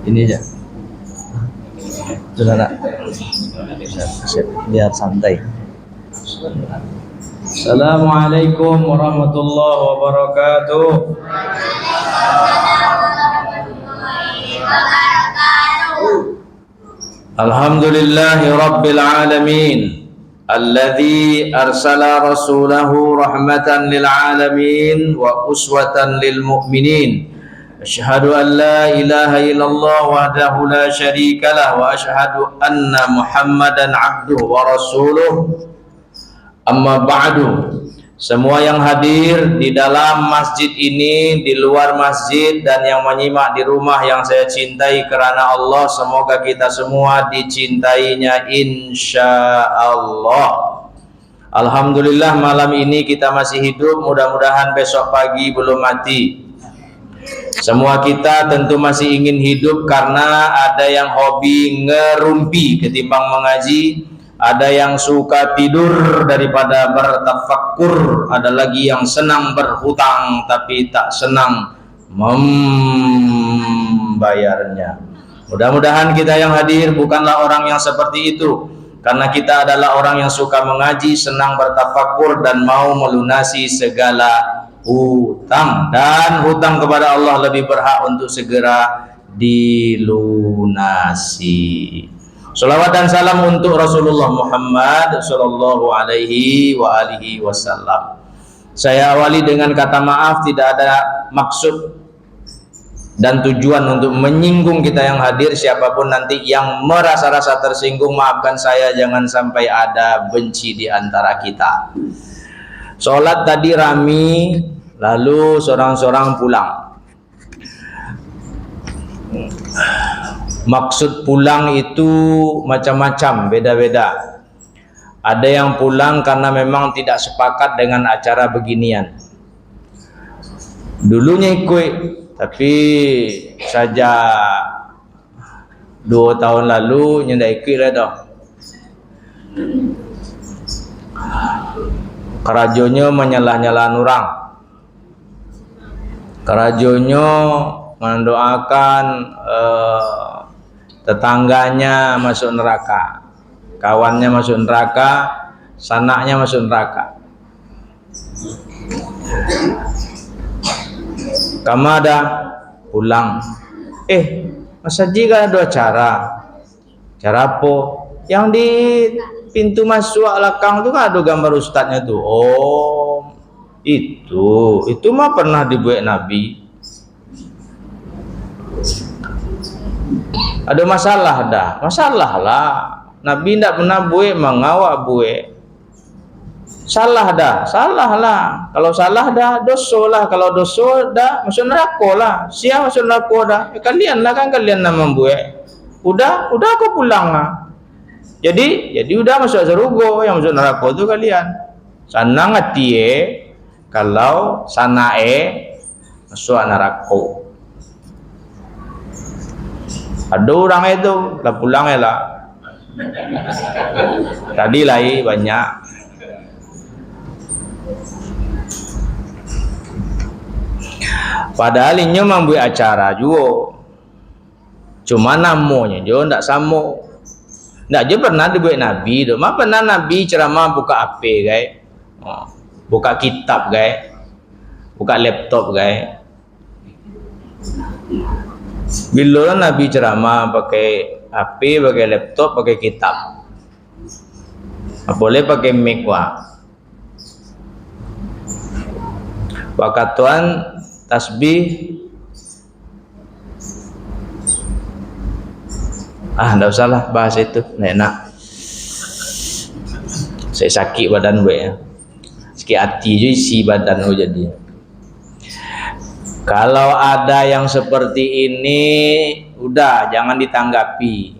Ini aja. Sudah nak. Biar santai. Assalamualaikum warahmatullahi wabarakatuh. Alhamdulillahi rabbil alamin. Alladzi arsala rasulahu rahmatan lil alamin wa uswatan lil mu'minin. Asyhadu an la ilaha illallah wahdahu la syarikalah wa asyhadu anna Muhammadan abduhu wa rasuluh. Amma ba'du. Semua yang hadir di dalam masjid ini, di luar masjid, dan yang menyimak di rumah yang saya cintai karena Allah, semoga kita semua dicintainya insyaallah. Alhamdulillah malam ini kita masih hidup, mudah-mudahan besok pagi belum mati. Semua kita tentu masih ingin hidup karena ada yang hobi ngerumpi ketimbang mengaji, ada yang suka tidur daripada bertafakkur, ada lagi yang senang berhutang tapi tak senang membayarnya. Mudah-mudahan kita yang hadir bukanlah orang yang seperti itu, karena kita adalah orang yang suka mengaji, senang bertafakkur, dan mau melunasi segala hutang, dan hutang kepada Allah lebih berhak untuk segera dilunasi. Salawat dan salam untuk Rasulullah Muhammad sallallahu alaihi wa alihi wasallam. Saya awali dengan kata maaf, tidak ada maksud dan tujuan untuk menyinggung kita yang hadir. Siapapun nanti yang merasa-rasa tersinggung, maafkan saya, jangan sampai ada benci di antara kita. Sholat tadi rami, lalu seorang-seorang pulang. Maksud pulang itu macam-macam, beda-beda. Ada yang pulang karena memang tidak sepakat dengan acara beginian. Dulunya ikut, tapi sejak 2 tahun lalu nyendak ikut lah dah. Kerajonya menyalah-nyalah orang. Kerajonya mendoakan tetangganya masuk neraka, kawannya masuk neraka, sanaknya masuk neraka. Kamu ada pulang, masa jika ada acara apa? Yang di pintu masuk belakang tu kan ada gambar ustadznya tu. Oh, itu mah pernah dibuat Nabi. Ada masalah dah, masalah lah. Nabi tidak pernah buat, mengawak buat. Salah dah, salah lah. Kalau salah dah, dosa lah. Kalau dosa dah, masuk neraka lah. Siapa masuk neraka dah? Kalian lah kan, kalian yang membuat. Udah aku pulang lah. Jadi udah masuk surga, yang masuk neraka tu kalian. Sana ngati kalau sana masuk neraka. Ada orang itu lah pulang lah. Tadi lagi banyak. Padahal ini membuat acara juga. Cuma namanya juga tidak sama. Tidak je pernah dibuat Nabi tu. Mak pernah Nabi ceramah buka HP guys. Buka kitab guys. Buka laptop guys. Bila Nabi ceramah pakai HP, pakai laptop, pakai kitab. Boleh pakai mic wah. Wakatuan tasbih. Enggak usah lah bahas itu, enak. Saya sakit badan gue ya. Sakit hati je isi badan gue jadi. Kalau ada yang seperti ini, udah jangan ditanggapi.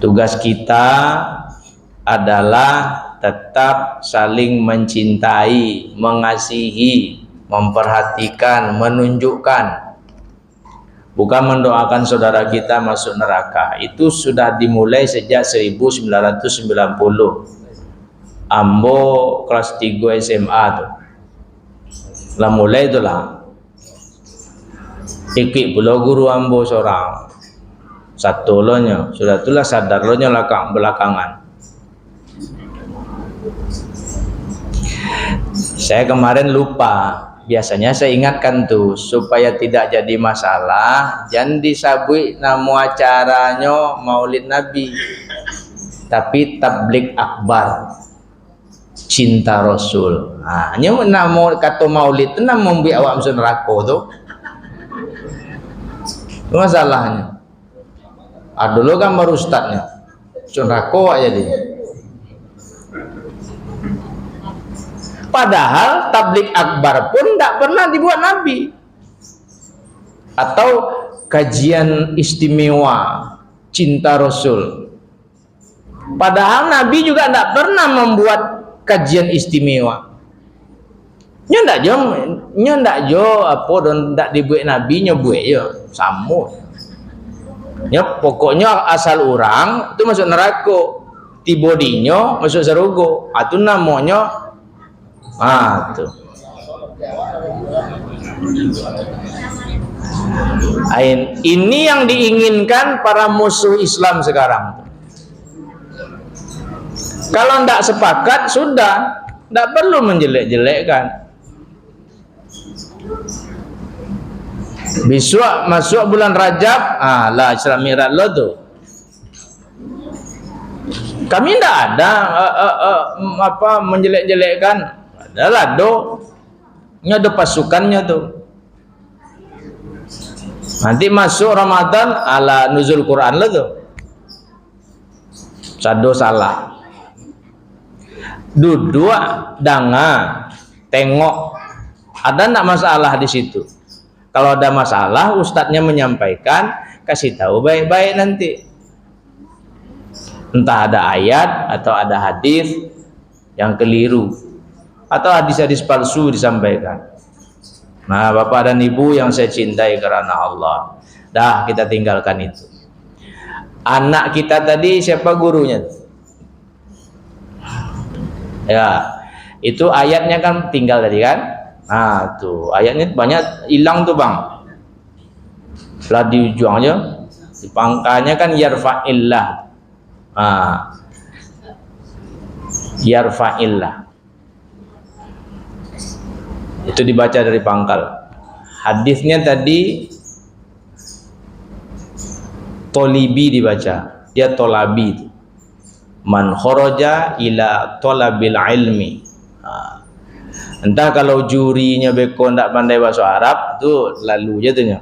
Tugas kita adalah tetap saling mencintai, mengasihi, memperhatikan, menunjukkan. Bukan mendoakan saudara kita masuk neraka. Itu sudah dimulai sejak 1990. Ambo kelas 3 SMA tuh. Lah mulai itulah. Ikut pula guru ambo seorang. Satu lohnya, sudah itulah sadar lohnya belakangan. Saya kemarin lupa, biasanya saya ingatkan tuh supaya tidak jadi masalah, jangan disabui nama acaranya Maulid Nabi, tapi tablik akbar, cinta Rasul. Nah, nama kata Maulid itu nama membuat awak masuk neraka tuh. Itu masalahnya. Dulu kan baru ustadznya, masuk neraka jadi. Padahal tablik akbar pun tidak pernah dibuat Nabi, atau kajian istimewa cinta Rasul. Padahal Nabi juga tidak pernah membuat kajian istimewa. Ndak jo apa dan tidak dibuat Nabi nyobuat ya sama. Ya pokoknya asal orang itu masuk neraka, tibodinya masuk surga. Itu namanya tuh. Ini yang diinginkan para musuh Islam sekarang. Kalau tidak sepakat sudah, tidak perlu menjelek-jelekkan. Besok masuk bulan Rajab, lah Isra Mi'raj lo tuh. Kami tidak ada menjelek-jelekkan. Adalah ada pasukannya tuh. Nanti masuk Ramadan ala nuzul Quran lah tuh. Sado salah. Duduk danga tengok ada enggak masalah di situ. Kalau ada masalah ustadznya menyampaikan, kasih tahu baik-baik nanti. Entah ada ayat atau ada hadis yang keliru, atau hadis-hadis palsu disampaikan. Nah, Bapak dan Ibu yang saya cintai karena Allah, dah kita tinggalkan itu. Anak kita tadi siapa gurunya? Ya, itu ayatnya kan tinggal tadi kan? Nah, tuh ayatnya banyak hilang tuh bang. Setelah dijuangnya, dipangkanya kan yarfa'illah. Yarfa'illah. Itu dibaca dari pangkal. Hadisnya tadi tolibi dibaca, dia tolabi itu. Man kharaja ila tolabil ilmi. Entah kalau jurinya beko ndak pandai bahasa Arab itu lalu jatuhnya.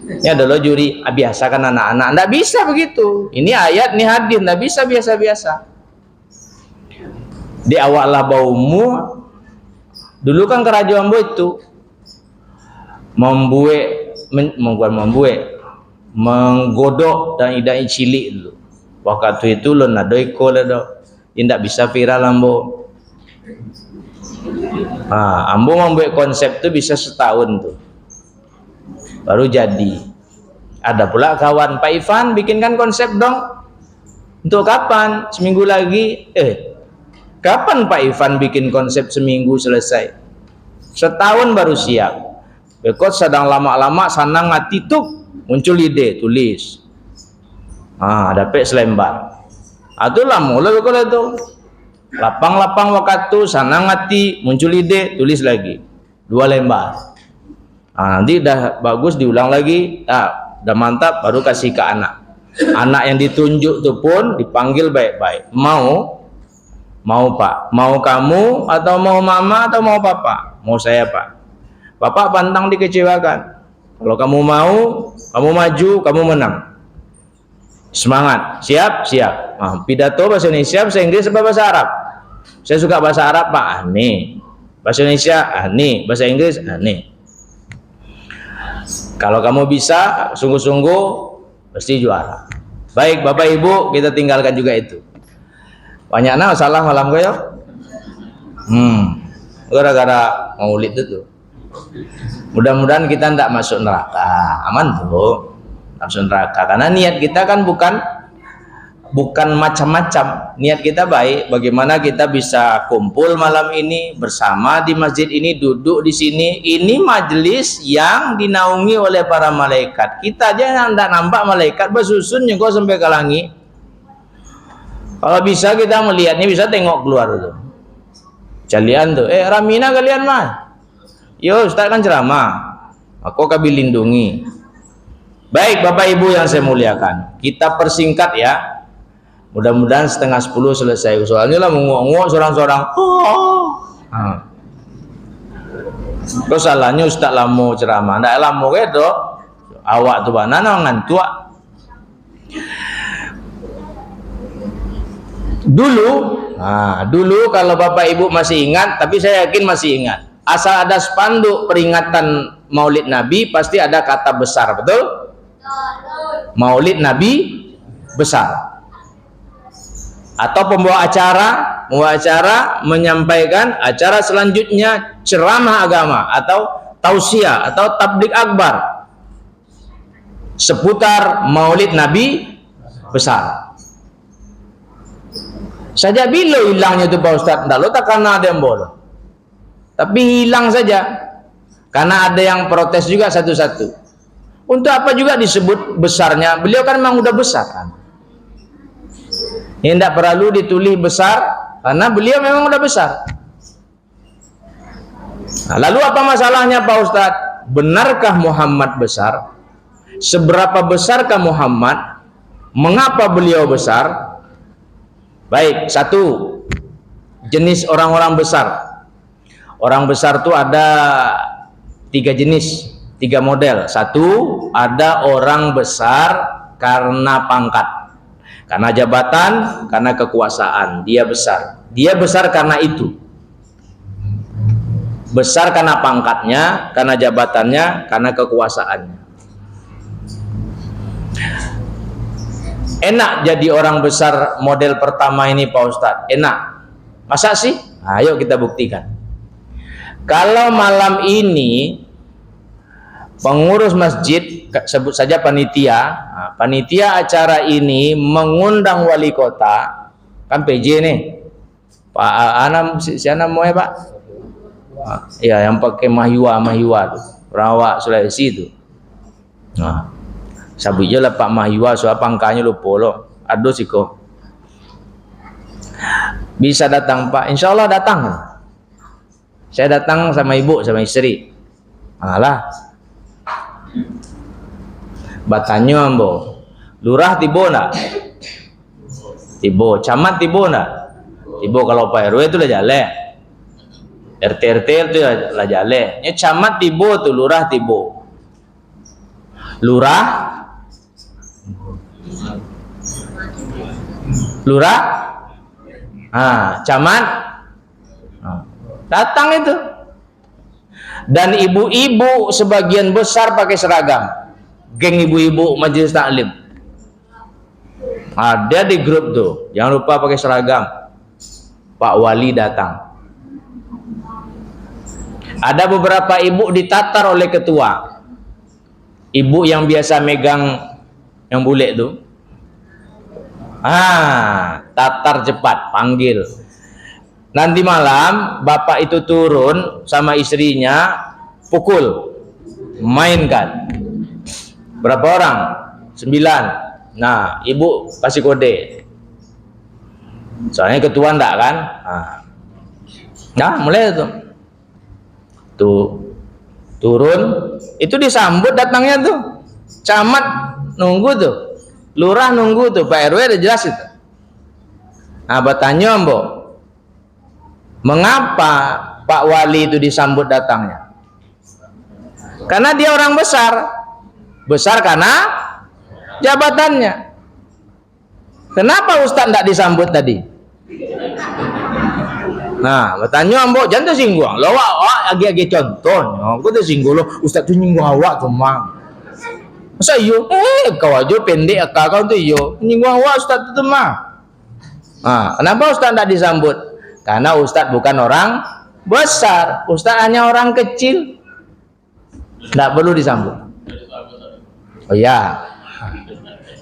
Ini adalah juri biasa kan anak-anak, ndak bisa begitu. Ini ayat, ini hadis, ndak bisa biasa-biasa. Di awal lah baumu. Dulu kan kerajaan itu menggodok dan idai cilik dulu. Waktu itu lo nadoi kola do, tidak bisa viral ambo. Ambo membuat konsep itu bisa setahun tuh, baru jadi. Ada pula kawan Pak Ivan bikinkan konsep dong. Untuk kapan? Seminggu lagi. Kapan Pak Ivan bikin konsep seminggu selesai? Setahun baru siap. Bekot sedang lama-lama sana ngati tuh muncul ide tulis. Dapat selembar. Itulah mula bekot itu. Lapang-lapang waktu sana ngati muncul ide tulis lagi 2 lembar. Nanti dah bagus diulang lagi. Udah mantap baru kasih ke anak. Anak yang ditunjuk tuh pun dipanggil baik-baik. Mau Pak, mau kamu atau mau mama atau mau papa? Mau saya Pak. Bapak pantang dikecewakan. Kalau kamu mau, kamu maju, kamu menang. Semangat, siap. Pidato bahasa Indonesia, bahasa Inggris, apa bahasa Arab? Saya suka bahasa Arab Pak. Nih. Bahasa Indonesia, nih. Bahasa Inggris, nih. Kalau kamu bisa, sungguh-sungguh pasti juara. Baik Bapak Ibu, kita tinggalkan juga itu. Banyaknya salah malam gue ya. Gara-gara maulid itu. Mudah-mudahan kita tidak masuk neraka. Aman tuh. Masuk neraka. Karena niat kita kan bukan bukan macam-macam. Niat kita baik, bagaimana kita bisa kumpul malam ini bersama di masjid ini, duduk di sini. Ini majelis yang dinaungi oleh para malaikat. Kita aja yang tidak nampak malaikat bersusun juga sampai ke langit. Kalau bisa kita melihatnya, bisa tengok keluar tuh. Jalian tuh, Ramina kalian mah. Yo, Ustaz kan ceramah. Aku akan dilindungi. Baik Bapak Ibu yang saya muliakan, kita persingkat ya. Mudah-mudahan 9:30 selesai. Soalnya lah menguak-nguak seorang-seorang. Terus salahnya Ustaz lamo ceramah. Ndak lamo gitu. Awak tuh banana ngantuk. Dulu kalau Bapak Ibu masih ingat, tapi saya yakin masih ingat. Asal ada spanduk peringatan Maulid Nabi pasti ada kata besar, betul? Maulid Nabi besar. Atau pembawa acara menyampaikan acara selanjutnya ceramah agama atau tausiah atau tabligh akbar seputar Maulid Nabi besar. Saja bila hilangnya itu Pak Ustaz, enggak lo tak karena ada yang boleh, tapi hilang saja karena ada yang protes juga satu-satu. Untuk apa juga disebut besarnya? Beliau kan memang udah besar kan. Ini tidak perlu ditulis besar karena beliau memang udah besar. Nah, lalu apa masalahnya Pak Ustadz? Benarkah Muhammad besar? Seberapa besarkah Muhammad? Mengapa beliau besar? Baik, satu, jenis orang-orang besar. Orang besar itu ada 3 jenis, 3 model. Satu, ada orang besar karena pangkat, karena jabatan, karena kekuasaan. Dia besar. Dia besar karena itu. Besar karena pangkatnya, karena jabatannya, karena kekuasaannya. Enak jadi orang besar model pertama ini Pak Ustadz. Enak. Masa sih? Ayo kita buktikan. Kalau malam ini pengurus masjid, sebut saja panitia, panitia acara ini mengundang wali kota, kan PJ nih, Pak Anam, si Anam mau ya Pak? Ya, yang pakai mahiwa tuh, Rawak Sulawesi itu. Nah, sabujnya lah Pak Mahiwa, soal pangkanya lupa loh, aduh sih kok. Bisa datang Pak, insya Allah datang. Saya datang sama ibu, sama istri. Alah. Batanyo ambo. Lurah tibo nak? Tibo. Camat tibo nak? Tibo. Kalau Pak RW itu lah jale. RT itu lah jale. Ini camat tibo tuh, lurah tibo. Lurah? Lurah? Camat? Datang itu. Dan ibu-ibu sebagian besar pakai seragam. Geng ibu-ibu majelis taklim. Ada di grup tuh. Jangan lupa pakai seragam. Pak Wali datang. Ada beberapa ibu ditatar oleh ketua. Ibu yang biasa megang yang bule tuh. Tatar cepat, panggil. Nanti malam bapak itu turun sama istrinya, pukul, mainkan. Berapa orang? 9. Nah, ibu kasih kode. Soalnya ketua enggak kan? Nah, mulai itu. Tuh turun, itu disambut datangnya tuh. Camat nunggu tuh. Lurah nunggu tuh, Pak RW udah jelas itu. Nah, bertanya Mbok, mengapa Pak Wali itu disambut datangnya? Karena dia orang besar. Besar karena jabatannya. Kenapa Ustaz tidak disambut tadi? Nah, bertanya Mbok, jangan tersinggung. Lo awak agi-agi contoh. Aku tersinggung lo, Ustaz tuh nyinggung awak kemang. Masa iyo? Kau aja pendek kau tuh iyo. Nyinggung awak Ustaz itu mah. Kenapa Ustaz tidak disambut? Karena Ustaz bukan orang besar. Ustaz hanya orang kecil. Tidak perlu disambut. Oh ya.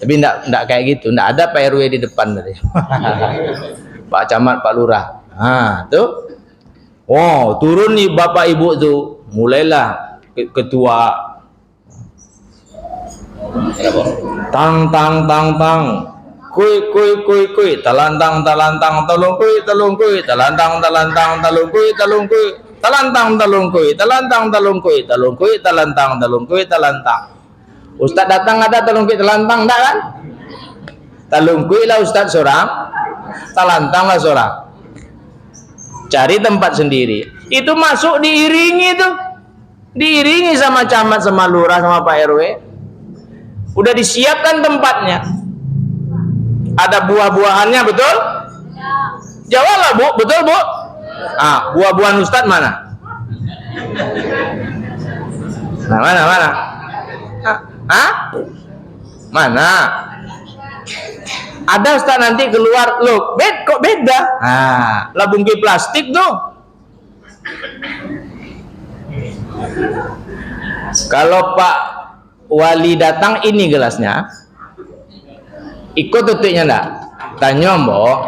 Tapi enggak kayak gitu, enggak ada Pak RW di depan tadi. Pak Camat, Pak Lurah. Tuh. Oh, turun nih Bapak Ibu tuh. Mulailah ketua. Tang tang tang tang. Kui, talantang talung kui, talantang talung kui, talantang talung kui. Ustaz datang ada talung kui talantang enggak kan? Talung kui lah Ustaz seorang, talantang lah seorang. Cari tempat sendiri. Itu masuk diiringi tuh. Diiringi sama camat, sama lurah, sama Pak RW. Udah disiapkan tempatnya. Ada buah-buahannya, betul? Jawablah Bu, betul Bu? Buah-buahan Ustaz mana? Nah, mana? Mana? Ada Ustaz nanti keluar, loh, kok beda? Lah bungkus plastik tuh. Kalau Pak Wali datang, ini gelasnya. Ikut tutuknya enggak? Tanya Mbok.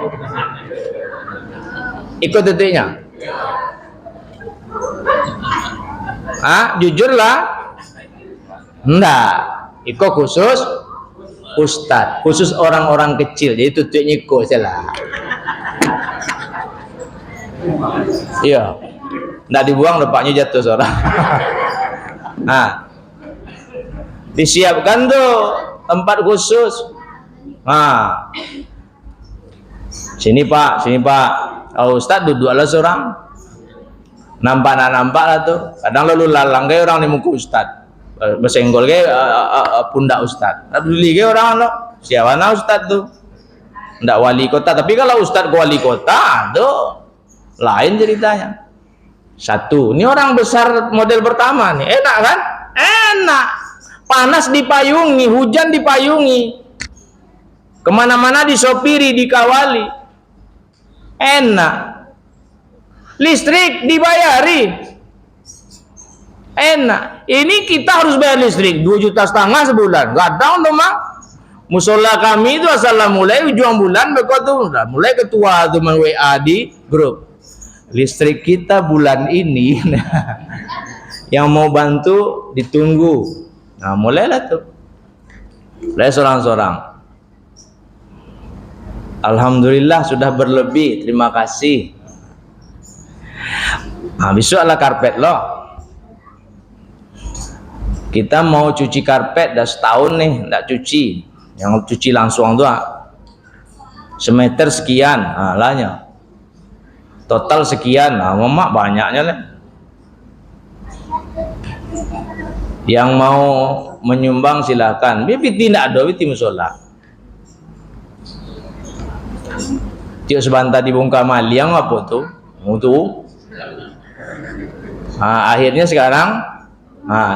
Ikut tutuknya? Jujurlah. Enggak. Ikut khusus Ustadz, khusus orang-orang kecil. Jadi tutuknya ikut salah. Iya. Enggak dibuang, depannya jatuh seorang. Disiapkan tuh tempat khusus. Sini Pak. Ustadz duduklah seorang. Nampak lah tuh. Kadang lalu lalang kayak orang di muka Ustadz. Bersenggol kayak pundak Ustadz. Peduli kayak orang lo. Siapa na Ustadz tuh? Nggak wali kota. Tapi kalau Ustadz ke wali kota, tuh lain ceritanya. Satu. Ini orang besar model pertama nih. Enak kan? Enak. Panas dipayungi, hujan dipayungi. Kemana-mana disopiri, dikawali. Enak. Listrik dibayari. Enak. Ini kita harus bayar listrik 2,5 juta sebulan. Gak tahu tuh Mak. Musola kami itu asal mulai ujung bulan begitu udah mulai ketua tuh WA di grup. Listrik kita bulan ini. Yang mau bantu ditunggu. Nah, mulailah tuh. Mulai seorang-seorang. Alhamdulillah sudah berlebih, terima kasih. Besok ala karpet loh. Kita mau cuci karpet dah setahun nih, enggak cuci. Yang cuci langsung tuh semeter sekian, lahnya. Total sekian, Mak banyaknya lah. Yang mau menyumbang silakan. Bibi tidak ada di musola. Tiap sebentar dibongkar maliang apa tuh? Untuk akhirnya sekarang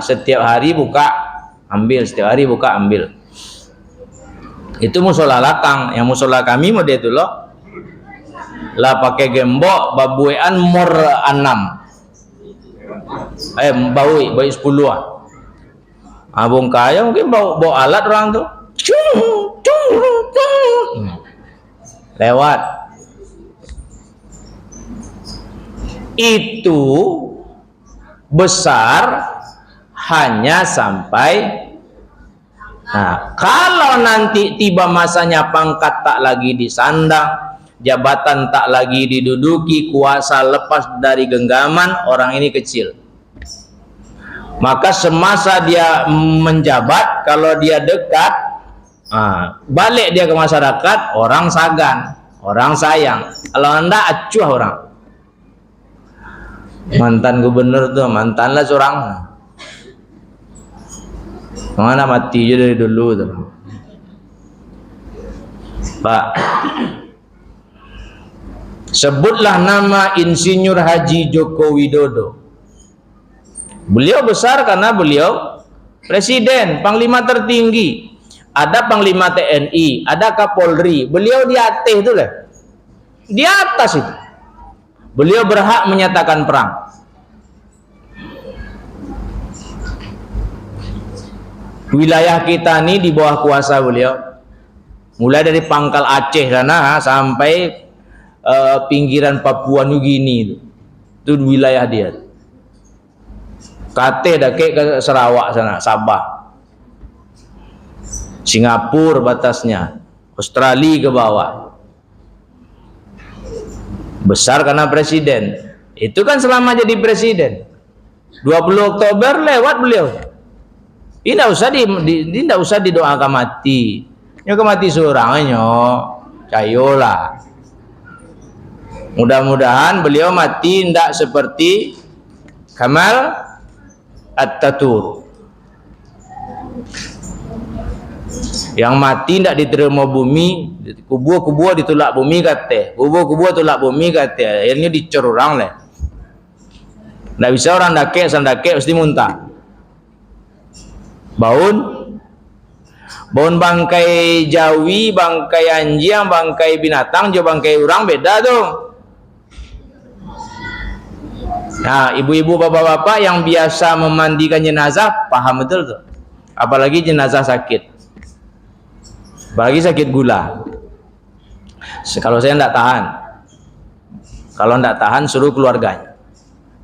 setiap hari buka ambil, setiap hari buka ambil. Itu musola lakang. Yang musola kami model itu loh. Lah pakai gembok babuean mor 6. Baui 10 bongkar ya mungkin bawa alat orang tuh. Lewat. Itu besar hanya sampai kalau nanti tiba masanya pangkat tak lagi disandang, jabatan tak lagi diduduki, kuasa lepas dari genggaman, orang ini kecil. Maka semasa dia menjabat, kalau dia dekat, balik dia ke masyarakat, orang sagan, orang sayang. Kalau anda acuh orang. Mantan gubernur tuh, mantan lah seorang. Mana mati aja dari dulu tuh. Pak, sebutlah nama Insinyur Haji Joko Widodo. Beliau besar karena beliau presiden, panglima tertinggi. Ada panglima TNI, ada Kapolri. Beliau di atas itu lah. Di atas itu. Beliau berhak menyatakan perang. Wilayah kita ini di bawah kuasa beliau. Mulai dari pangkal Aceh sana sampai pinggiran Papua Nugini itu wilayah dia. Kate dake ke Sarawak sana, Sabah. Singapura batasnya, Australia ke bawah. Besar karena presiden. Itu kan selama jadi presiden. 20 Oktober lewat beliau. Ini tidak usah didoakan mati. Nyo mati seorangnya, cayola. Mudah-mudahan beliau mati tidak seperti Kamal Atatürk yang mati tidak diterima bumi, kubur ditolak bumi kata, kubur tolak bumi kata, akhirnya dicor orang lah. Tidak bisa orang dake mesti muntah. Baun bangkai Jawi, bangkai anjing, bangkai binatang, jo bangkai orang beda tuh. Nah, ibu-ibu, bapak-bapak yang biasa memandikan jenazah paham betul tuh. Apalagi jenazah sakit. Apalagi sakit gula. Kalau saya tidak tahan. Kalau tidak tahan suruh keluarganya.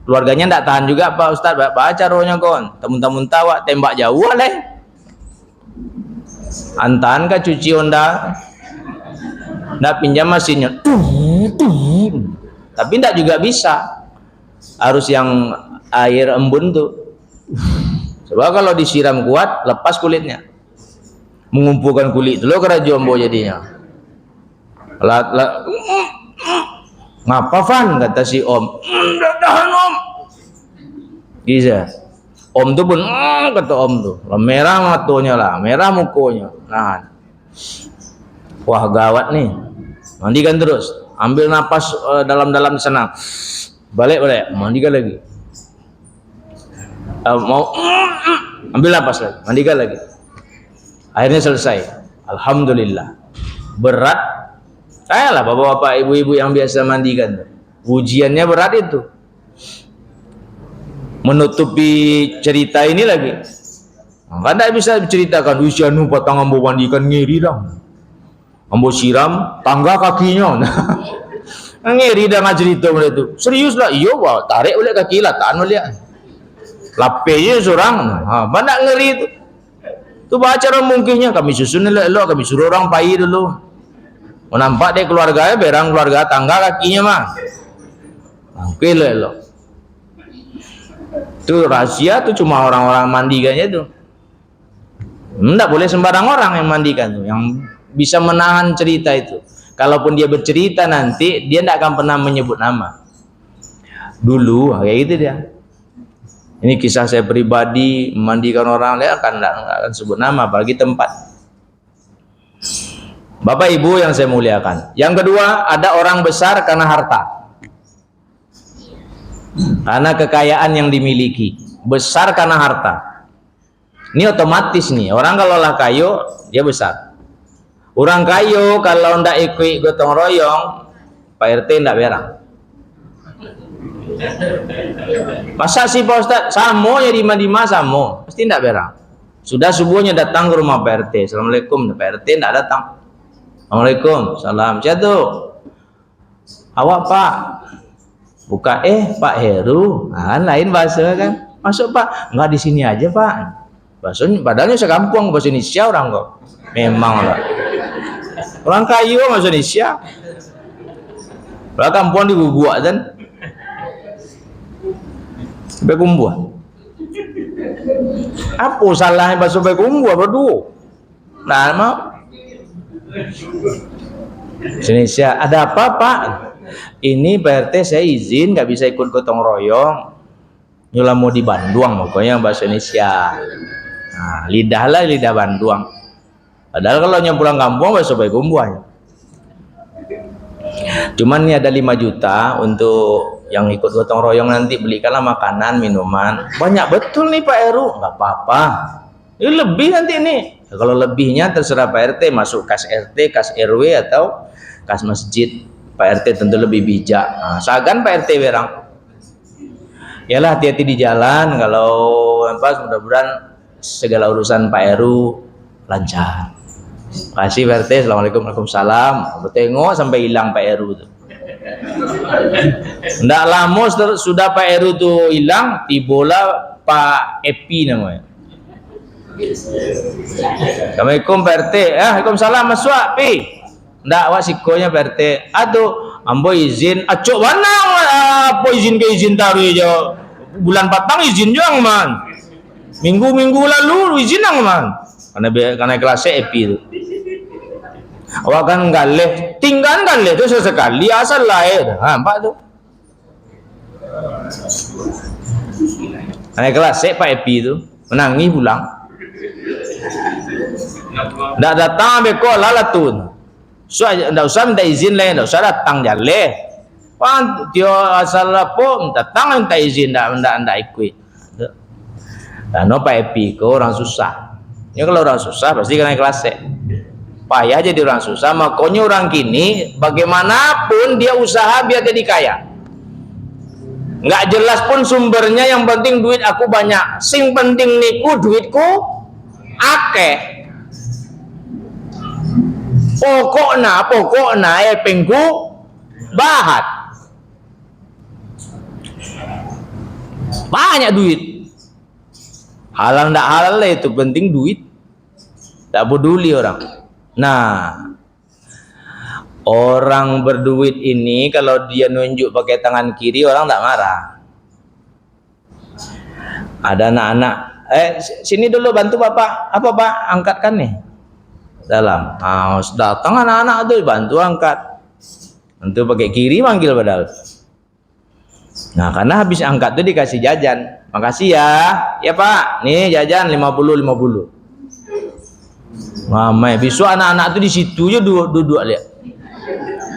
Keluarganya tidak tahan juga Pak Ustaz, baca rohnya kon. Temun-temun tawa tembak jauh leh. Antahan kah cuci onda? Ndak pinjam mesinnya. Tapi tidak juga bisa. Harus yang air embun tuh. Sebab kalau disiram kuat lepas kulitnya. Mengumpulkan kulit dulu ke jombo jadinya. Ngapa Van kata si Om? Tahan Om. Bisa. Om tuh pun kata Om tuh. Merah matanya lah, merah mukanya. Nah. Wah gawat nih. Mandikan terus. Ambil napas dalam-dalam sana. Balik, mandikan lagi. Mau ambil napas lagi, mandikan lagi. Akhirnya selesai. Alhamdulillah. Berat. Lah bapak-bapak, ibu-ibu yang biasa mandikan. Ujiannya berat itu. Menutupi cerita ini lagi. Kan tidak bisa diceritakan usianu patang ambo mandikan ngiri dah. Ambo siram tangga kakinya. Ngiri dah cerita boleh itu. Serius lah, iyo wah, tarik oleh kaki lah, tahan oleh. Lapenya seorang. Mana ngeri itu. Tu baca orang mungkinnya kami susun elok, kami suruh orang pai dulu. Nampak deh keluarganya, berang keluarga tangga kakinya mah. Oke lah elok. Itu rahasia tuh cuma orang-orang mandikannya tuh. Tidak boleh sembarang orang yang mandikan tuh, yang bisa menahan cerita itu. Kalaupun dia bercerita nanti dia tidak akan pernah menyebut nama. Dulu kayak gitu dia. Ini kisah saya pribadi memandikan orang, dia akan sebut nama, apalagi tempat. Bapak Ibu yang saya muliakan. Yang kedua, ada orang besar karena harta. Karena kekayaan yang dimiliki. Besar karena harta. Ini otomatis nih, orang kalau lah kayo, dia besar. Orang kayo kalau ndak ikut gotong royong, Pak RT ndak berang. Masa sih Pak Ustaz? Samo ya di Madima samo, pasti ndak berang. Sudah subuhnya datang ke rumah Pak RT. Assalamualaikum, Pak RT ndak datang. Assalamualaikum, salam. Jatuh. Awak Pak. Buka Pak Heru. Nah, lain bahasa kan. Masuk Pak. Enggak di sini aja Pak. Bahasanya padahal sekampung bahasa Indonesia orang kok. Memang lah. Orang kayu bahasa Indonesia. Lah kampung di Bubuak kan. Bekumbuah. Apa salahnya bahasa bekumbuah berdua? Nah, mau Indonesia ada apa Pak? Ini Pak RT saya izin nggak bisa ikut gotong royong. Nyula mau di Bandung pokoknya bahasa Indonesia. Nah, lidah Bandung. Padahal kalau yang pulang kampung bahasa bekumbuah. Cuman ini ada 5 juta untuk yang ikut gotong royong nanti, belikanlah makanan, minuman. Banyak betul nih Pak Heru. Nggak apa-apa. Ini lebih nanti nih. Ya, kalau lebihnya terserah Pak RT, masuk kas RT, kas RW atau kas masjid. Pak RT tentu lebih bijak. Nah, sagan Pak RT berang. Yalah hati-hati di jalan. Kalau pas mudah-mudahan segala urusan Pak Heru lancar. Kasih Pak RT, Assalamualaikum, Waalaikumsalam. Tengok sampai hilang Pak Heru tuh. Nggak lama sudah Pak Heru tuh hilang, tibola Pak Epi namanya. Assalamualaikum Pak RT. Waalaikumsalam, masuk Pi. Nggak wasikonya Pak RT. Aduh, ambo izin. Acok mana apa izin ke izin taruh aja. Bulan patang izin juga man. Minggu lalu izin man. Karena kelasnya Epi itu. Awak kan galeh, tinggal galeh itu sesekali asal lahir. Nampak tuh. Karena kelasnya Pak Epi itu menangi pulang. Ndak datang beko lalatun. So ndak usah minta izin lain, ndak usah datang jaleh. Pan dia asal apa datang minta izin ndak ikut. Dan no Pak Epi ko orang susah. Ya kalau orang susah pasti kena kelasnya. Payah jadi orang susah, makanya orang kini bagaimanapun dia usaha biar jadi kaya. Nggak jelas pun sumbernya, yang penting duit aku banyak. Sing penting niku duitku akeh. Pokokna epengku bahat. Banyak duit. Halal ndak halal lah itu, penting duit. Tak peduli orang. Nah, orang berduit ini kalau dia nunjuk pakai tangan kiri orang tak marah. Ada anak-anak, sini dulu bantu bapak. Apa pak? Angkatkan nih dalam. Datang anak-anak tuh bantu angkat. Bantu pakai kiri manggil padahal. Nah, karena habis angkat tuh dikasih jajan. Makasih ya. Ya pak, nih jajan 50. Mamai, besok anak-anak tuh di situ aja duduk lihat.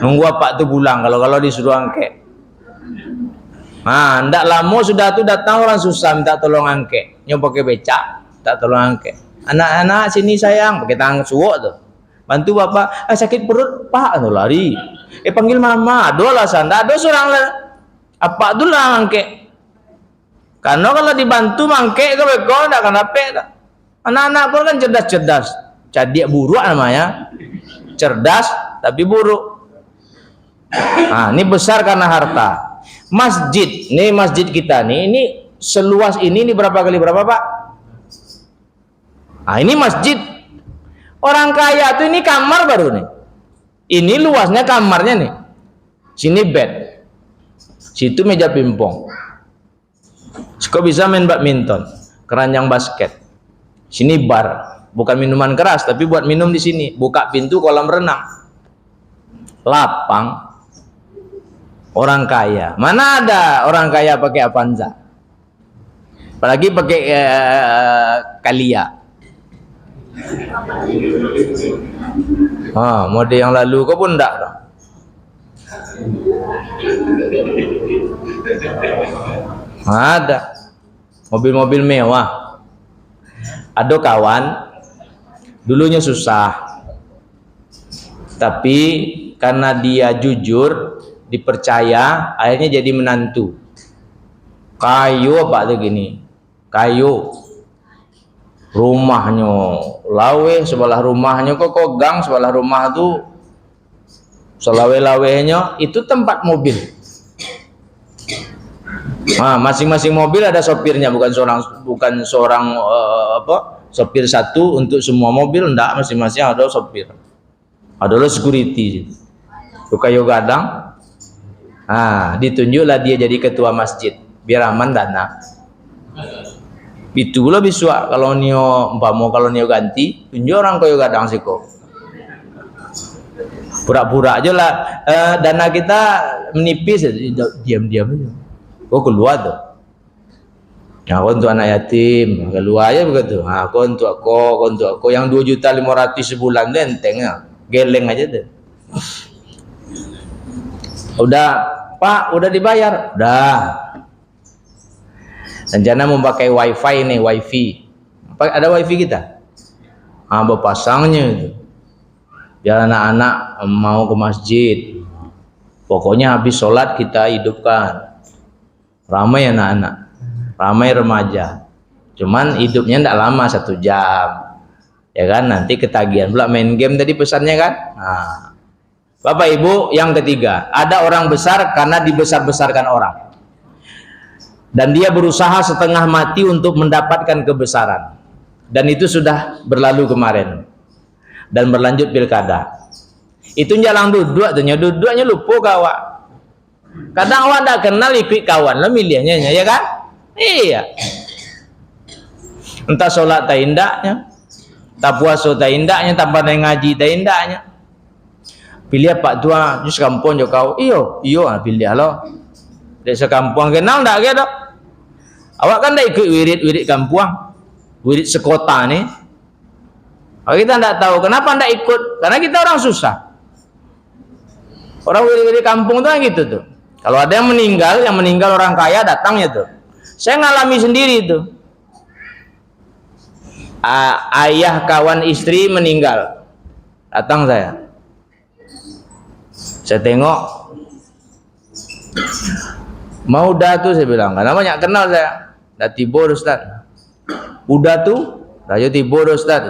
Nunggu apa tuh pulang kalau disuruh angket. Nah, ndak lama sudah tuh datang orang susah minta tolong angket. Nyoba pakai becak, tak tolong angket. Anak-anak sini sayang, pakai tangan suwok tuh. Bantu bapak, sakit perut, pak tuh lari. Panggil mama, ada alasan, ndak ada seorang lah. Apa tuh lah angket. Karena kalau dibantu mangkek ke beko ndak akan dapet. Anak-anak pun kan cerdas-cerdas. Cadik buruk namanya, cerdas tapi buruk. Nah, ini besar karena harta. Masjid, nih masjid kita nih, ini seluas ini berapa kali berapa pak? Nah, ini masjid. Orang kaya tuh ini kamar baru nih. Ini luasnya kamarnya nih. Sini bed, situ meja pingpong. Kok bisa main badminton, keranjang basket. Sini bar. Bukan minuman keras, tapi buat minum di sini. Buka pintu kolam renang, lapang. Orang kaya, mana ada orang kaya pakai Avanza? Apalagi pakai Kalia. Mode yang lalu kau pun enggak. Ada mobil-mobil mewah. Ada kawan dulunya susah, tapi karena dia jujur, dipercaya, akhirnya jadi menantu. Kayu apa tuh gini? Kayu. Rumahnya lawe, sebelah rumahnya kok gang, sebelah rumah tuh selawe-lawenya itu tempat mobil. Nah, masing-masing mobil ada sopirnya, bukan seorang sopir satu untuk semua mobil, enggak, masing-masing ada sopir. Adalah security. Suka yoga gadang. Ditunjuklah dia jadi ketua masjid biar aman dana. Itu pula bisa kalau kalau nio ganti, tunjuk orang koyo gadang siko. Pura-pura aja lah, dana kita menipis, diam-diam aja. Keluar tuh. Ya, aku untuk anak yatim, keluar aja begitu. Aku untuk aku yang 2.500.000 sebulan tuh enteng ya. Geleng aja deh. Udah, Pak, udah dibayar. Udah. Rencana mau pakai wifi nih, wifi. Ada wifi kita? Berpasangnya itu. Biar anak-anak mau ke masjid. Pokoknya habis sholat kita hidupkan. Ramai anak-anak, ramai remaja. Cuman hidupnya tidak lama, 1 jam. Ya kan, nanti ketagihan pula main game tadi pesannya kan. Nah, Bapak Ibu, yang ketiga, ada orang besar karena dibesar-besarkan orang. Dan dia berusaha setengah mati untuk mendapatkan kebesaran. Dan itu sudah berlalu kemarin. Dan berlanjut pilkada. Itu jalan duduknya lupa kawan. Kadang awak tak kenal ikut kawan lah milihnya, ya kan? Iya. Entah sholat tak indaknya, tak puasa tak indaknya, tak pandai ngaji tak indaknya. Pilih Pak Tua, di sekampung jo kau. Iyo, pilih lo. Di sekampung kenal tak ke dok? Awak kan tak ikut wirid kampung, wirid sekota ni. Kita tak tahu kenapa tak ikut, karena kita orang susah. Orang wirid kampung tu kan gitu tuh. Kalau ada yang meninggal orang kaya datangnya tuh. Saya ngalami sendiri tuh. Ayah kawan istri meninggal, datang saya. Saya tengok, mau dah tuh saya bilang, karena banyak kenal saya. Dah tibur Ustaz. Udah tuh, dah tibur Ustaz.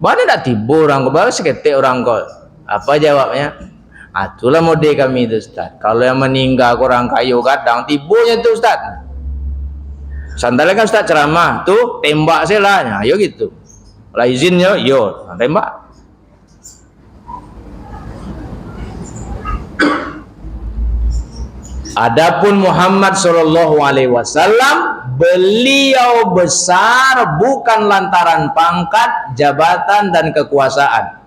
Mana dah tibur orang kau, baru seketik orang kau. Apa jawabnya? Itulah mode kami itu Ustaz. Kalau yang meninggal orang kayu kadang tiburnya tuh Ustaz. Santai kan Ustaz ceramah tuh tembak saya lah, nah, yo gitu. Lah izinnya yo tembak. Adapun Muhammad Shallallahu Alaihi Wasallam, beliau besar bukan lantaran pangkat, jabatan dan kekuasaan.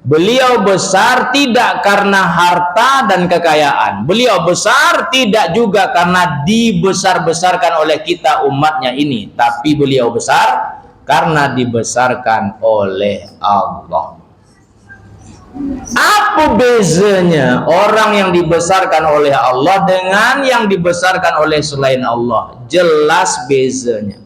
Beliau besar tidak karena harta dan kekayaan. Beliau besar tidak juga karena dibesar-besarkan oleh kita umatnya ini. Tapi beliau besar karena dibesarkan oleh Allah. Apa bezanya orang yang dibesarkan oleh Allah dengan yang dibesarkan oleh selain Allah? Jelas bezanya.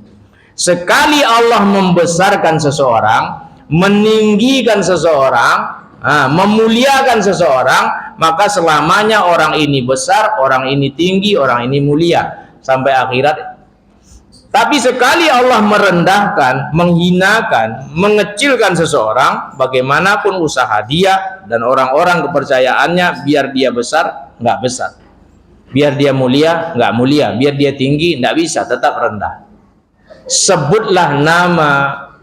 Sekali Allah membesarkan seseorang, meninggikan seseorang, memuliakan seseorang, maka selamanya orang ini besar, orang ini tinggi, orang ini mulia sampai akhirat. Tapi sekali Allah merendahkan, menghinakan, mengecilkan seseorang, bagaimanapun usaha dia dan orang-orang kepercayaannya, biar dia besar, nggak besar. Biar dia mulia, nggak mulia. Biar dia tinggi, nggak bisa, tetap rendah. Sebutlah nama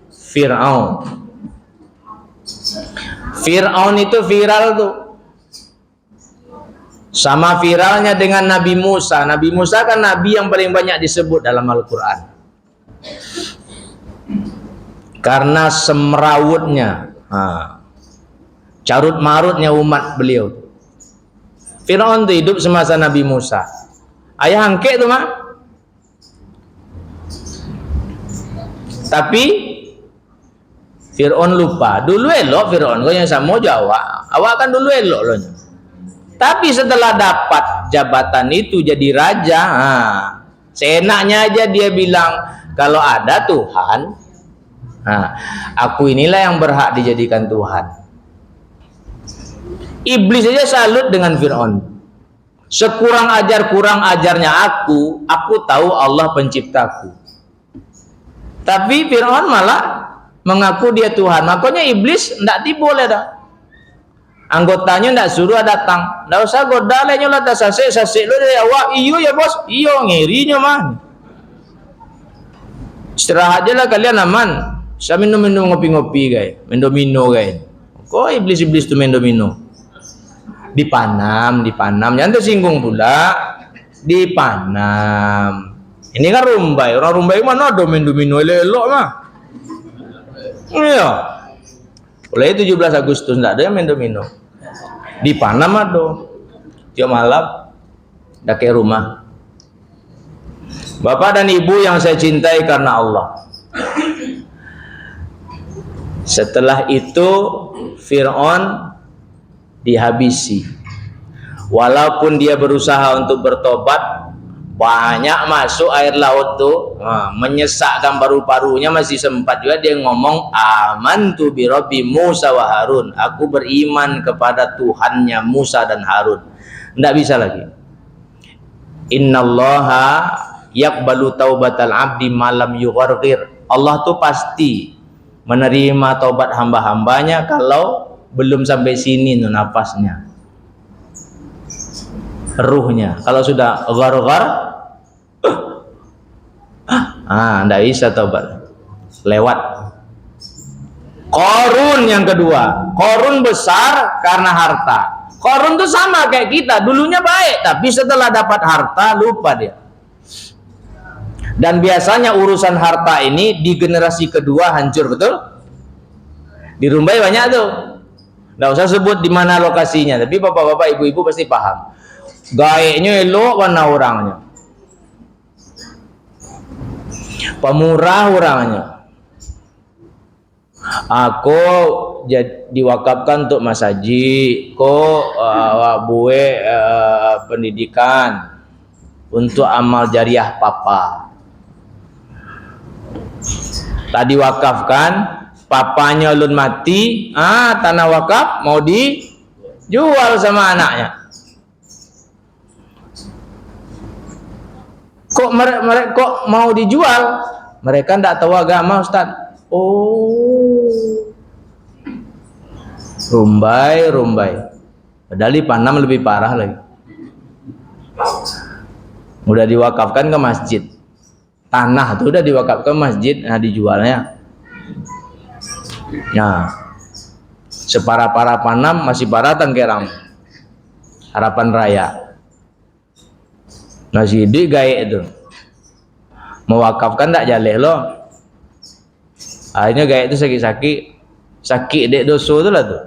Fir'aun. Fir'aun itu viral tuh. Sama viralnya dengan Nabi Musa. Nabi Musa kan nabi yang paling banyak disebut dalam Al-Quran. Karena semrawutnya, carut marutnya umat beliau. Fir'aun itu hidup semasa Nabi Musa. Ayah angke tuh mak. Tapi Fir'aun lupa. Dulu elok Fir'aun, kau yang sama Jawa. Awak kan dulu elok loh. Tapi setelah dapat jabatan itu jadi raja, seenaknya aja dia bilang, kalau ada Tuhan, aku inilah yang berhak dijadikan Tuhan. Iblis aja salut dengan Fir'aun. Sekurang ajarnya aku tahu Allah penciptaku. Tapi Fir'aun malah mengaku dia Tuhan. Makanya iblis ndak boleh dah. Anggotanya ndak suruh datang. Ndak usah goda lah nyola tak sasik lu dari awak. Iyo ya bos. Iyo ngirinya mah. Istirahat aja lah kalian aman. Saya minum ngopi-ngopi guys. Minum guys. Kok iblis tu minum. Dipanam. Jangan tersinggung pula. Dipanam. Ini kan rumbai. Orang rumbai mana ada minum elok mah. Iya. Mulai 17 Agustus ndak ada yang minum. Dipanam ada. Tiap malam dah ke rumah. Bapak dan Ibu yang saya cintai karena Allah. Setelah itu Fir'aun dihabisi. Walaupun dia berusaha untuk bertobat, banyak masuk air laut tuh, menyesakkan paru-parunya, masih sempat juga dia ngomong amantu bi rabbi Musa wa Harun, aku beriman kepada Tuhannya Musa dan Harun. Tidak bisa lagi. Innallaha yaqbalu taubatal abdi malam yugharghir. Allah tuh pasti menerima taubat hamba-hambanya kalau belum sampai sini tuh napasnya, ruhnya. Kalau sudah gharghar, ndak bisa taubat, lewat. Qarun yang kedua, Qarun besar karena harta. Qarun tuh sama kayak kita, dulunya baik, tapi setelah dapat harta lupa dia. Dan biasanya urusan harta ini di generasi kedua hancur, betul? Di Rumbai banyak tuh. Nggak usah sebut di mana lokasinya, tapi bapak-bapak, ibu-ibu pasti paham. Gaeknya elok mana orangnya, pemurah orangnya. Aku diwakafkan untuk Mas Haji, buwe pendidikan untuk amal jariah papa. Tadi wakafkan, papanya ulun mati, tanah wakaf mau dijual sama anaknya. Kok mau dijual? Mereka tidak tahu agama, Ustaz. Oh, Rumbai. Padahal di Panam lebih parah lagi. Udah diwakafkan ke masjid. Tanah tuh udah diwakafkan ke masjid, dijualnya. Nah, separa-para Panam masih parah Tanggerang. Harapan Raya. Nah, sidik gaek itu. Mewakafkan tak jaleh loh. Akhirnya gaek itu sakit dek dosa itu lah tuh.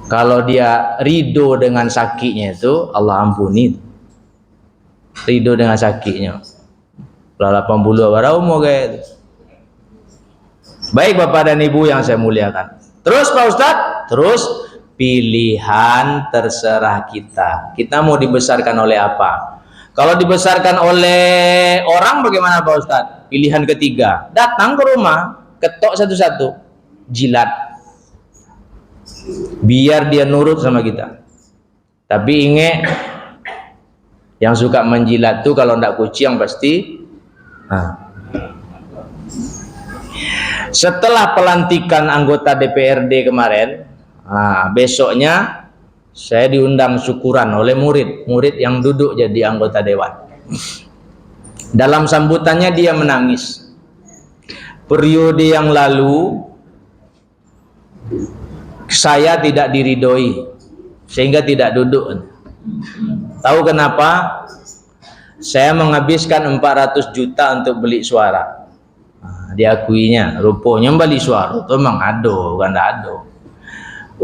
Kalau dia ridho dengan sakitnya itu, Allah ampuni. Ridho dengan sakitnya. Lah 80 barau mau gaek itu. Baik Bapak dan Ibu yang saya muliakan. Terus Pak Ustadz, terus pilihan terserah kita. Kita mau dibesarkan oleh apa? Kalau dibesarkan oleh orang bagaimana Pak Ustadz? Pilihan ketiga, datang ke rumah, ketok satu-satu, jilat. Biar dia nurut sama kita. Tapi ingat, yang suka menjilat tuh kalau ndak kucing pasti. Setelah pelantikan anggota DPRD kemarin, besoknya saya diundang syukuran oleh murid yang duduk jadi anggota dewan. Dalam sambutannya dia menangis. Periode yang lalu saya tidak diridhoi sehingga tidak duduk. Tahu kenapa? Saya menghabiskan 400 juta untuk beli suara. Diakuinya, rupanya beli suara itu memang ado, bukan tak ado.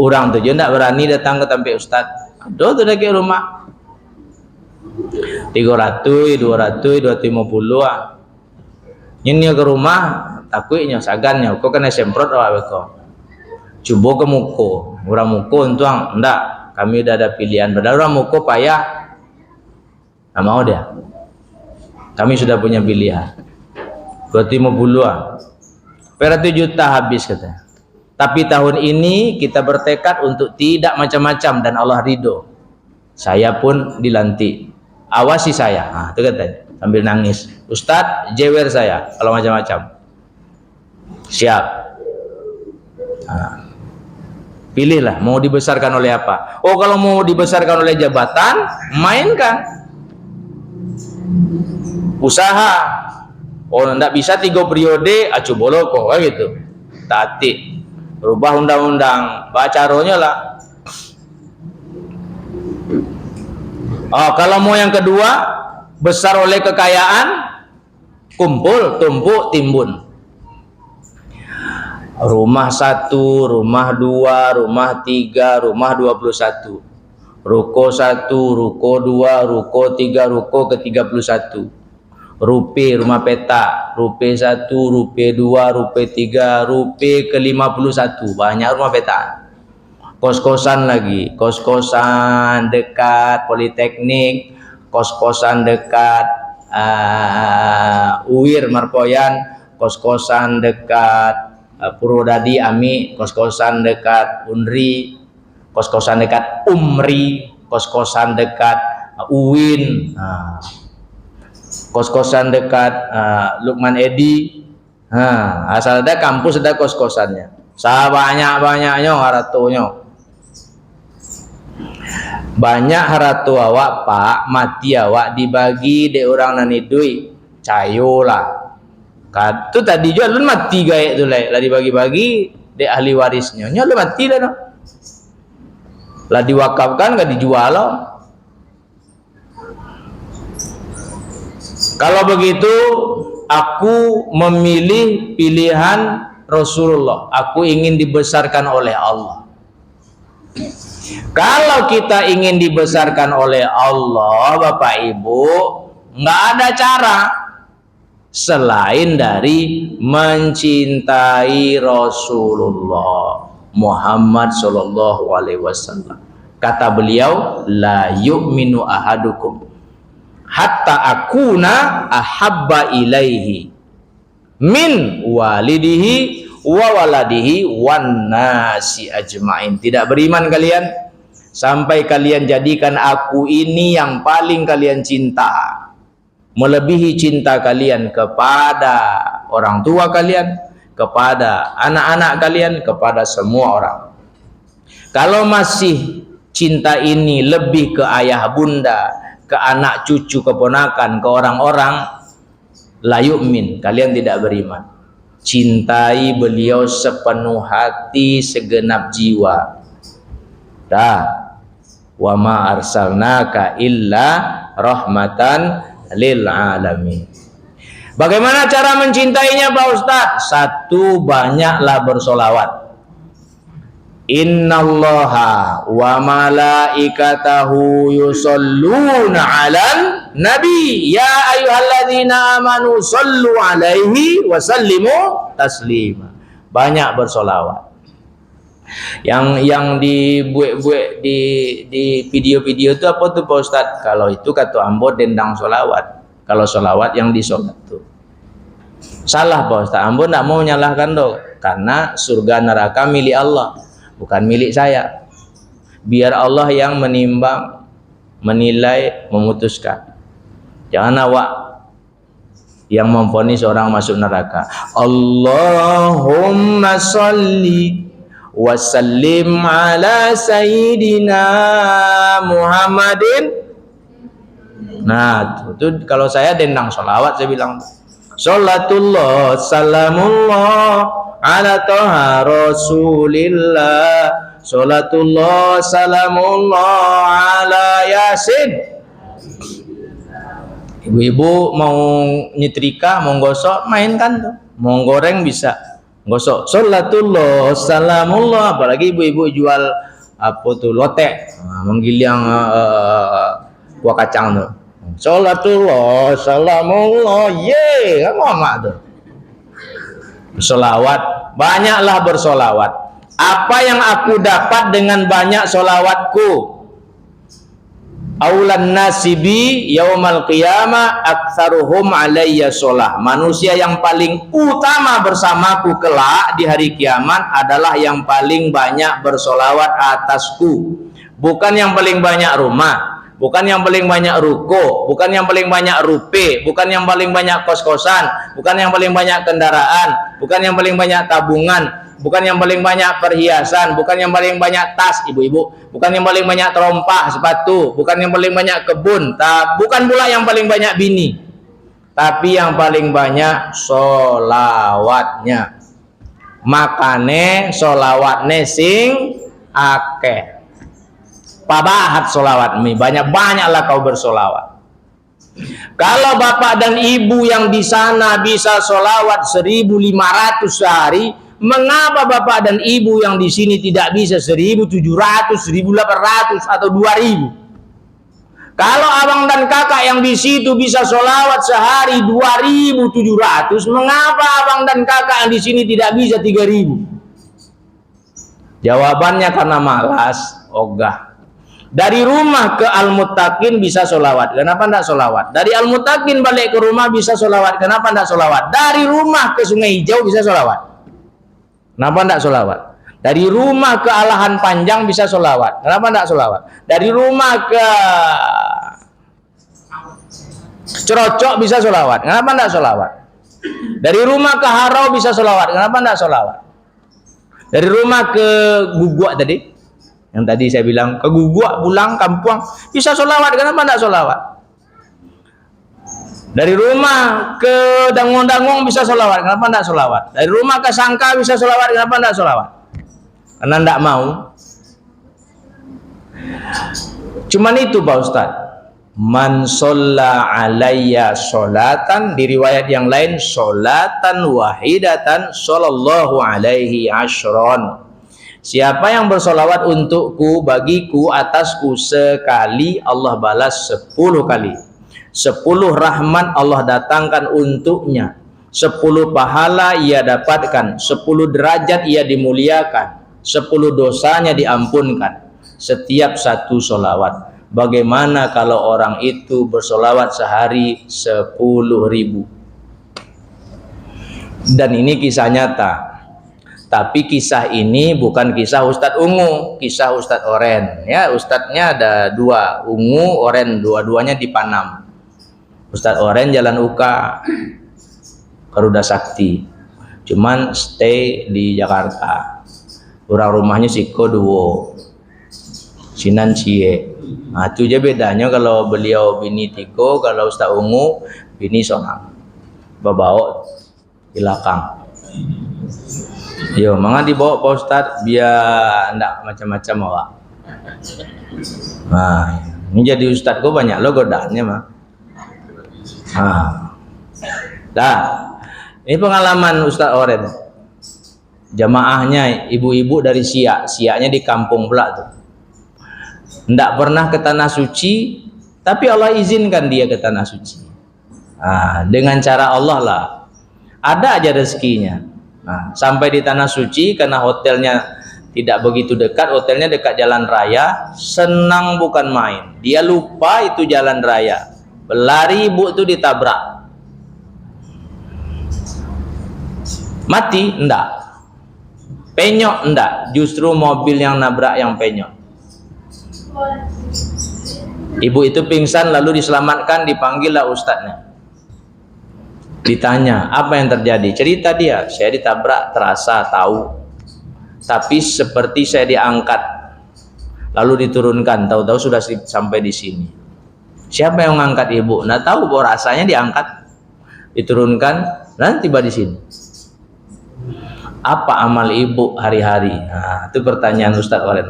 Orang tu je tidak berani datang ke tempat Ustaz. Ado tu dah ke rumah 300, 200, 250 Ini ke rumah takutnya sagannya kau kena semprot awak kau. Coba ke muko, orang muko untuang enggak, kami udah ada pilihan. Padahal orang muko payah, nggak mau dia. Kami sudah punya pilihan. 250 per 1 juta habis katanya. Tapi tahun ini kita bertekad untuk tidak macam-macam dan Allah ridho. Saya pun dilantik. Awasi saya. Itu katanya sambil nangis. Ustadz jewer saya kalau macam-macam. Siap. Pilihlah mau dibesarkan oleh apa. Oh, kalau mau dibesarkan oleh jabatan, mainkan. Usaha. Oh, enggak bisa 3 periode, acu boloko gitu. Tati. Rubah undang-undang, baca rohnya lah. Oh, kalau mau yang kedua, besar oleh kekayaan, kumpul, tumpuk, timbun. Rumah 1, rumah 2, rumah 3, rumah 21. Ruko 1, ruko 2, ruko 3, ruko ke-31. Rupiah rumah peta, rupiah 1, rupiah 2, rupiah 3, rupiah ke-51. Banyak rumah peta. Kos-kosan lagi, kos-kosan dekat Politeknik, kos-kosan dekat UIR Marpoyan, kos-kosan dekat Purwodadi Ami, kos-kosan dekat Unri, kos-kosan dekat Umri, kos-kosan dekat UIN, kos-kosan dekat Lukman Edi. Asal ada kampus ada kos-kosannya. Banyak-banyaknya haratonya. Banyak harato awak pak, mati awak dibagi de orang nani duit. Cayo lah. Katu tadi jual lu mati gaya tu lah dibagi-bagi de ahli warisnya. Nya lu mati lah no. Lah diwakafkan gak dijual loh. Kalau begitu aku memilih pilihan Rasulullah. Aku ingin dibesarkan oleh Allah. Kalau kita ingin dibesarkan oleh Allah, Bapak Ibu, nggak ada cara selain dari mencintai Rasulullah Muhammad Sallallahu Alaihi Wasallam. Kata beliau, la yu'minu ahadukum hatta akuna ahabba ilaihi min walidihi wa waladihi wan nasi ajmain. Tidak beriman kalian sampai kalian jadikan aku ini yang paling kalian cinta, melebihi cinta kalian kepada orang tua kalian, kepada anak-anak kalian, kepada semua orang. Kalau masih cinta ini lebih ke ayah bunda, ke anak cucu keponakan, ke orang-orang, la yu'min, kalian tidak beriman. Cintai beliau sepenuh hati, segenap jiwa. Wa ma arsalnaka illa rahmatan lil alamin. Bagaimana cara mencintainya Pak Ustadz? Satu, banyaklah bersolawat. Innallaha wa malaikatahu yusalluna 'alan nabi ya ayyuhalladzina amanu sallu 'alaihi wa sallimu taslima. Banyak bersolawat. Yang dibuat di video-video itu apa tuh Pak Ustadz? Kalau itu kata ambo dendang solawat. Kalau solawat yang disolat tuh salah Pak Ustadz. Ambo tidak mau menyalahkan dong, karena surga neraka milik Allah, bukan milik saya. Biar Allah yang menimbang, menilai, memutuskan. Jangan awak yang memvonis orang masuk neraka. Allahumma sholli wa sallim ala sayyidina Muhammadin. Nah, itu kalau saya dendang sholawat, saya bilang sholatullah salamullah ala toha rasulillah, sholatullah salamullah ala yasin. Ibu-ibu mau nyetrika, mau gosok, mainkan tuh. Mau goreng bisa, gosok. Sholatullah salamullah. Apalagi ibu-ibu jual apa tuh, lotek, menggiling kuah kacang tuh. Sholatullah salamullah, ye, ngomong tuh. Bersolawat, banyaklah bersolawat. Apa yang aku dapat dengan banyak solawatku? Aulan nasibi yaumal qiyamah aktsaruhum alayya sholah. Manusia yang paling utama bersamaku kelak di hari kiamat adalah yang paling banyak bersolawat atasku. Bukan yang paling banyak rumah, bukan yang paling banyak ruko, bukan yang paling banyak rupiah, bukan yang paling banyak kos-kosan, bukan yang paling banyak kendaraan, bukan yang paling banyak tabungan, bukan yang paling banyak perhiasan, bukan yang paling banyak tas ibu-ibu, bukan yang paling banyak terompah sepatu, bukan yang paling banyak kebun, bukan pula yang paling banyak bini, tapi yang paling banyak solawatnya. Makane solawatnya sing akeh. Pabahat solawat mi, banyak-banyaklah kau bersolawat. Kalau bapak dan ibu yang di sana bisa solawat 1.500 sehari, mengapa bapak dan ibu yang di sini tidak bisa 1.700, 1.800 atau 2.000? Kalau abang dan kakak yang di situ bisa solawat sehari 2.700, mengapa abang dan kakak yang di sini tidak bisa 3.000? Jawabannya karena malas, ogah. Dari rumah ke Al-Muttaqin bisa solawat, kenapa tidak solawat? Dari Al-Muttaqin balik ke rumah bisa solawat, kenapa tidak solawat? Dari rumah ke Sungai Hijau bisa solawat, kenapa tidak solawat? Dari rumah ke Alahan Panjang bisa solawat, kenapa tidak solawat? Dari rumah ke Cerocok bisa sholawat, kenapa enggak sholawat? Dari rumah ke Harau bisa sholawat, kenapa enggak sholawat? Dari rumah ke Guguk tadi, yang tadi saya bilang ke Guguk pulang kampung bisa sholawat, kenapa enggak sholawat? Dari rumah ke Dangung-Dangung bisa sholawat, kenapa enggak sholawat? Dari rumah ke Sangka bisa sholawat, kenapa enggak sholawat? Karena enggak mau. Cuman itu Pak Ustadz. Man sholla alayya sholatan, di riwayat yang lain sholatan wahidatan sallallahu alaihi asyron. Siapa yang bersolawat untukku, bagiku, atasku sekali, Allah balas 10 kali. 10 rahmat Allah datangkan untuknya. 10 pahala ia dapatkan. 10 derajat ia dimuliakan. 10 dosanya diampunkan. Setiap satu solawat. Bagaimana kalau orang itu bersolawat sehari 10.000? Dan ini kisah nyata. Tapi kisah ini bukan kisah Ustadz Ungu, kisah Ustadz Oren. Ya, Ustadznya ada 2, Ungu, Oren, dua-duanya di Panam. Ustadz Oren Jalan Uka, Garuda Sakti. Cuman stay di Jakarta. Orang rumahnya Siko Duo, Sinan Cie. Nah, itu aja bedanya kalau beliau bini Tiko, kalau Ustadz Ungu bini Sonang. Babao di belakang. Yo, mangga dibawa Pak Ustadz biar enggak macam-macam awak. Nah, ini jadi Ustadz kok banyak lo godaannya mah. Nah, ini pengalaman Ustadz Oren. Jamaahnya ibu-ibu dari Siaknya di kampung pula tuh. Nggak pernah ke tanah suci, tapi Allah izinkan dia ke tanah suci. Dengan cara Allah lah, ada aja rezekinya. Sampai di tanah suci karena hotelnya tidak begitu dekat, hotelnya dekat jalan raya, senang bukan main. Dia lupa itu jalan raya, berlari ibu itu ditabrak. Mati? Enggak. Penyok? Enggak. Justru mobil yang nabrak yang penyok. Ibu itu pingsan lalu diselamatkan, dipanggillah ustadznya. Ditanya, apa yang terjadi? Cerita dia, saya ditabrak, terasa, tahu. Tapi seperti saya diangkat. Lalu diturunkan, tahu-tahu sudah sampai di sini. Siapa yang mengangkat ibu? Nggak tahu bahwa rasanya diangkat. Diturunkan, dan tiba di sini. Apa amal ibu hari-hari? Nah, itu pertanyaan Ustadz Oren.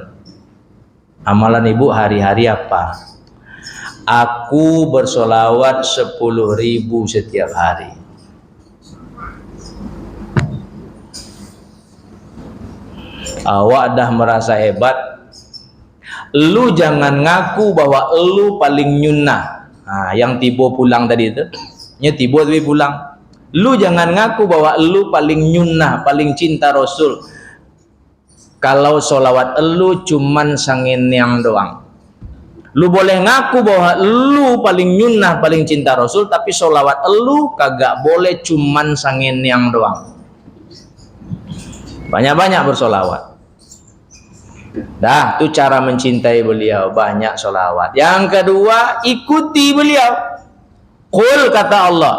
Amalan ibu hari-hari apa? Aku bersolawat 10.000 setiap hari. Awak dah merasa hebat. Lu jangan ngaku bahwa lu paling nyunnah. Yang Tibo pulang tadi itu. Tibo tapi pulang. Lu jangan ngaku bahwa lu paling nyunnah, paling cinta Rasul. Kalau solawat lu cuman sangenyang doang. Lu boleh ngaku bahwa lu paling nyunnah, paling cinta Rasul, tapi solawat lu kagak boleh cuman sangenyang doang. Banyak-banyak bersolawat. Dah, itu cara mencintai beliau, banyak solawat. Yang kedua, ikuti beliau. Qul kata Allah.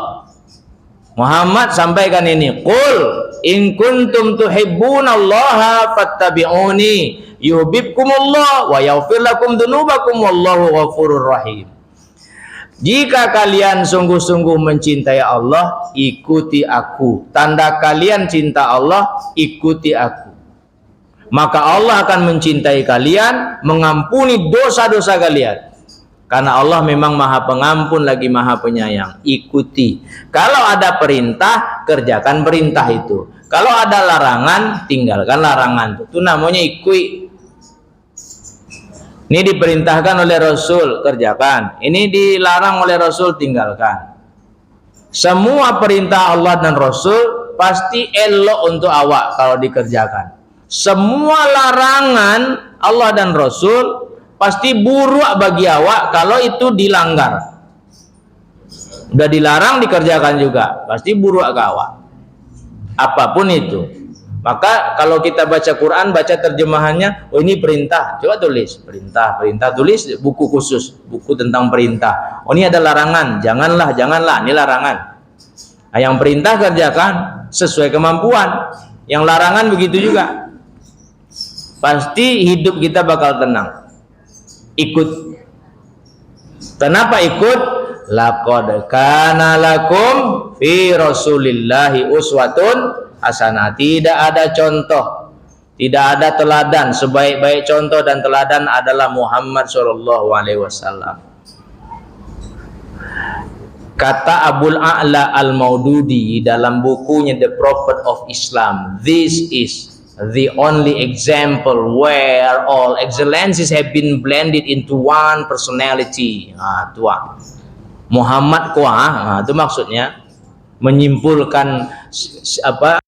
Muhammad sampaikan ini. Qul in kuntum tuhibbunallaha fattabi'uni yuhibbukumullah wa yaghfir lakum dzunubakum wallahu ghafurur rahim. Jika kalian sungguh-sungguh mencintai Allah, ikuti aku. Tanda kalian cinta Allah, ikuti aku. Maka Allah akan mencintai kalian, mengampuni dosa-dosa kalian. Karena Allah memang maha pengampun lagi maha penyayang. Ikuti. Kalau ada perintah, kerjakan perintah itu. Kalau ada larangan, tinggalkan larangan. Itu namanya ikuti. Ini diperintahkan oleh Rasul, kerjakan. Ini dilarang oleh Rasul, tinggalkan. Semua perintah Allah dan Rasul pasti elok untuk awak kalau dikerjakan. Semua larangan Allah dan Rasul pasti buruk bagi awak kalau itu dilanggar. Udah dilarang dikerjakan juga, pasti buruk ke awak. Apapun itu. Maka kalau kita baca Quran, baca terjemahannya, oh ini perintah, coba tulis perintah, tulis buku khusus, buku tentang perintah. Oh ini ada larangan, janganlah, ini larangan. Nah, yang perintah kerjakan sesuai kemampuan, yang larangan begitu juga. Pasti hidup kita bakal tenang. Ikut. Kenapa ikut? Laqad kana lakum fi Rasulillahi uswatun hasanah. Tidak ada contoh, tidak ada teladan. Sebaik-baik contoh dan teladan adalah Muhammad SAW. Kata Abul A'la Al-Maududi dalam bukunya The Prophet of Islam, this is the only example where all excellences have been blended into one personality. Nah, tua Muhammad kuah, nah, itu maksudnya menyimpulkan apa